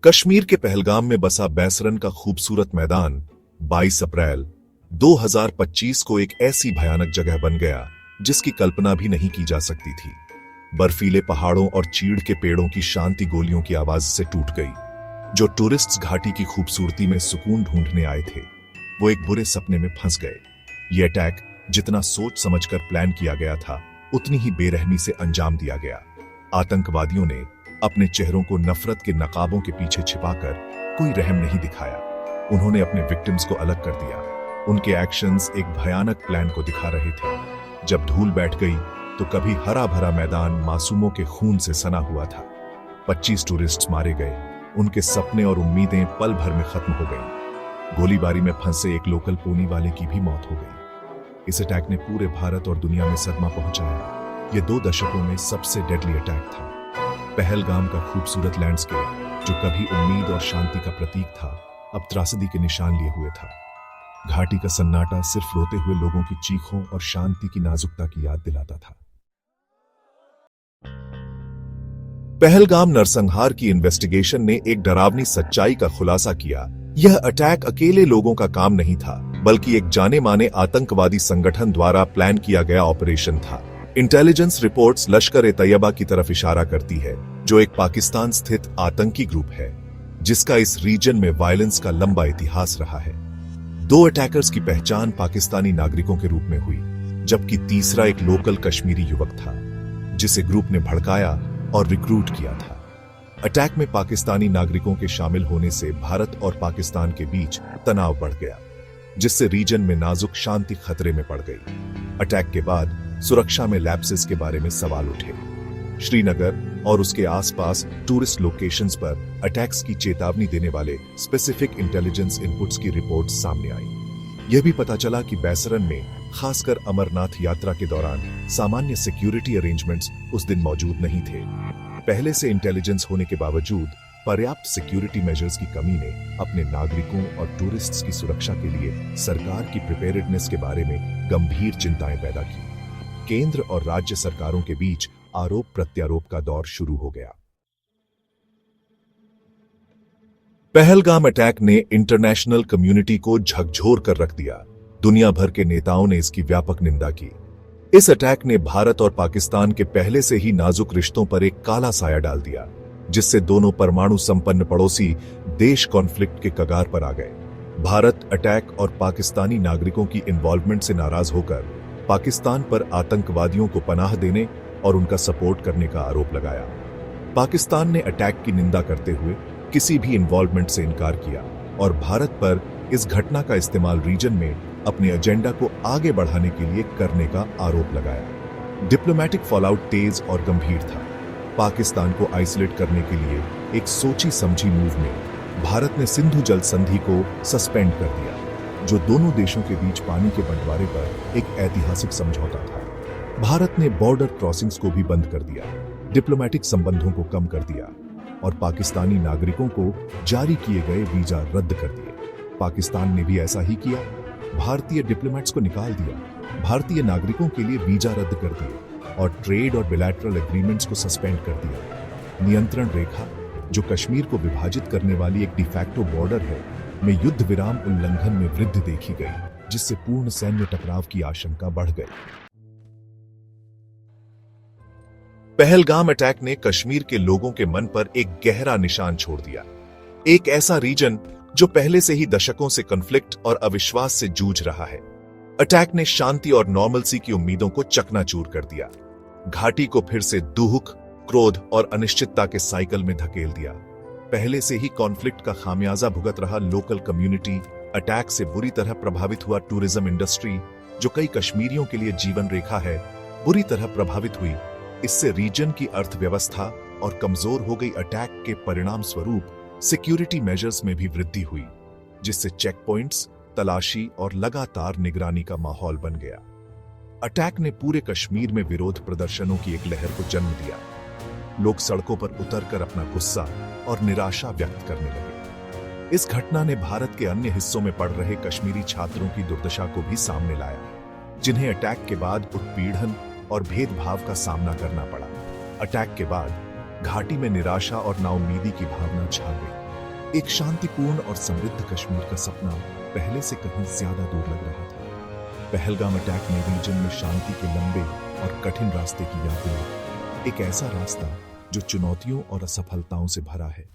कश्मीर के पहलगाम में बसा बैसरन का खूबसूरत मैदान 22 अप्रैल 2025 को एक ऐसी भयानक जगह बन गया जिसकी कल्पना भी नहीं की जा सकती थी। बर्फीले पहाड़ों और चीड़ के पेड़ों की शांति गोलियों की आवाज से टूट गई। जो टूरिस्ट्स घाटी की खूबसूरती में सुकून ढूंढने आए थे, वो एक बुरे सपने में फंस गए। ये अटैक जितना सोच समझकर प्लान किया गया था, उतनी ही बेरहमी से अंजाम दिया गया। आतंकवादियों ने अपने चेहरों को नफरत के नकाबों के पीछे छिपाकर कोई रहम नहीं दिखाया। उन्होंने अपने विक्टिम्स को अलग कर दिया। उनके एक्शंस एक भयानक प्लान को दिखा रहे थे। जब धूल बैठ गई तो कभी हरा भरा मैदान मासूमों के खून से सना हुआ था। 25 टूरिस्ट्स मारे गए। उनके सपने और उम्मीदें पल भर में खत्म हो गईं। गोलीबारी में फंसे एक लोकल पोनी वाले की भी मौत हो गई। इस अटैक ने पूरे भारत और दुनिया में सदमा पहुंचाया। ये 2 दशकों में सबसे डेडली अटैक था। पहलगाम का खूबसूरत लैंडस्केप, जो कभी उम्मीद और शांति का प्रतीक था, अब त्रासदी के निशान लिए हुए था। घाटी का सन्नाटा सिर्फ रोते हुए लोगों की चीखों और शांति की नाजुकता की याद दिलाता था। पहलगाम नरसंहार की इन्वेस्टिगेशन ने एक डरावनी सच्चाई का खुलासा किया। यह अटैक अकेले लोगों का काम नहीं था, बल्कि एक जाने माने आतंकवादी संगठन द्वारा प्लान किया गया ऑपरेशन था। इंटेलिजेंस रिपोर्ट्स लश्कर-ए-तैयबा की तरफ इशारा करती है, जो एक पाकिस्तान स्थित आतंकी ग्रुप है, जिसका इस रीजन में वायलेंस का लंबा इतिहास रहा है। 2 अटैकर्स की पहचान पाकिस्तानी नागरिकों के रूप में हुई, जबकि तीसरा एक लोकल कश्मीरी युवक था, जिसे ग्रुप ने भड़काया और रिक्रूट किया था। अटैक में पाकिस्तानी नागरिकों के शामिल होने से भारत और पाकिस्तान के बीच तनाव बढ़ गया, जिससे रीजन में नाजुक शांति खतरे में पड़ गई। अटैक के बाद सुरक्षा में लैप्सेस के बारे में सवाल उठे। श्रीनगर और उसके आसपास टूरिस्ट लोकेशंस पर अटैक्स की चेतावनी देने वाले स्पेसिफिक इंटेलिजेंस इनपुट्स की रिपोर्ट सामने आई। यह भी पता चला कि बैसरन में, खासकर अमरनाथ यात्रा के दौरान, सामान्य सिक्योरिटी अरेंजमेंट्स उस दिन मौजूद नहीं थे। पहले से इंटेलिजेंस होने के बावजूद पर्याप्त सिक्योरिटी मेजर्स की कमी ने अपने नागरिकों और टूरिस्ट्स की सुरक्षा के लिए सरकार की प्रिपेयर्डनेस के बारे में गंभीर चिंताएं पैदा की। केंद्र और राज्य सरकारों के बीच आरोप प्रत्यारोप का दौर शुरू हो गया। पहलगाम अटैक ने इंटरनेशनल कम्युनिटी को झकझोर कर रख दिया। दुनिया भर के नेताओं ने इसकी व्यापक निंदा की। इस अटैक ने भारत और पाकिस्तान के पहले से ही नाजुक रिश्तों पर एक काला साया डाल दिया, जिससे दोनों परमाणु संपन्न पड़ोसी देश कॉन्फ्लिक्ट के कगार पर आ गए। भारत अटैक और पाकिस्तानी नागरिकों की इन्वॉल्वमेंट से नाराज होकर पाकिस्तान पर आतंकवादियों को पनाह देने और उनका सपोर्ट करने का आरोप लगाया। पाकिस्तान ने अटैक की निंदा करते हुए किसी भी इन्वॉल्वमेंट से इनकार किया और भारत पर इस घटना का इस्तेमाल रीजन में अपने एजेंडा को आगे बढ़ाने के लिए करने का आरोप लगाया। डिप्लोमेटिक फॉलआउट तेज और गंभीर था। पाकिस्तान को आइसोलेट करने के लिए एक सोची समझी मूव में भारत ने सिंधु जल संधि को सस्पेंड कर दिया, जो दोनों देशों के बीच पानी के बंटवारे पर एक ऐतिहासिक समझौता था। भारत ने बॉर्डर क्रॉसिंग्स को भी बंद कर दिया, डिप्लोमेटिक संबंधों को कम कर दिया और पाकिस्तानी नागरिकों को जारी किए गए वीजा रद्द कर दिए। पाकिस्तान ने भी ऐसा ही किया। भारतीय डिप्लोमेट्स को निकाल दिया, भारतीय नागरिकों के लिए वीजा रद्द कर दिए और ट्रेड और बिलैटरल एग्रीमेंट्स को सस्पेंड कर दिया। नियंत्रण रेखा, जो कश्मीर को विभाजित करने वाली एक डिफैक्टो बॉर्डर है, में युद्ध विराम उल्लंघन में वृद्धि देखी गई, जिससे पूर्ण सैन्य टकराव की आशंका बढ़ गई। पहलगाम अटैक ने कश्मीर के लोगों के मन पर एक गहरा निशान छोड़ दिया। एक ऐसा रीजन जो पहले से ही दशकों से कॉन्फ्लिक्ट और अविश्वास से जूझ रहा है। अटैक ने शांति और नॉर्मलसी की उम्मीदों को चकनाचूर कर दिया। घाटी को फिर से दुख, क्रोध और अनिश्चितता के साइकिल में धकेल दिया। पहले से ही कॉन्फ्लिक्ट का खामियाजा भुगत रहा लोकल कम्युनिटी, अटैक से बुरी तरह प्रभावित हुआ टूरिज्म इंडस्ट्री, जो कई कश्मीरियों के लिए जीवन रेखा है, बुरी तरह प्रभावित हुई। इससे रीजन की अर्थव्यवस्था और कमजोर हो गई। अटैक के परिणाम स्वरूप सिक्योरिटी मेजर्स में भी वृद्धि हुई, जिससे चेक पॉइंट्स, तलाशी और लगातार निगरानी का माहौल बन गया। अटैक ने पूरे कश्मीर में विरोध प्रदर्शनों की एक लहर को जन्म दिया। लोग सड़कों पर उतरकर अपना गुस्सा और निराशा व्यक्त करने लगे। इस घटना ने भारत के अन्य हिस्सों में पढ़ रहे कश्मीरी छात्रों की दुर्दशा को भी सामने लाया, जिन्हें अटैक के बाद उत्पीड़न और भेदभाव का सामना करना पड़ा। अटैक के बाद घाटी में निराशा और नाउम्मीदी की भावना छा गई। एक शांतिपूर्ण और समृद्ध कश्मीर का सपना पहले से कहीं ज्यादा दूर लग रहा था। पहलगाम अटैक ने रीजन में शांति के लंबे और कठिन रास्ते की याद दिलाई, एक ऐसा रास्ता जो चुनौतियों और असफलताओं से भरा है,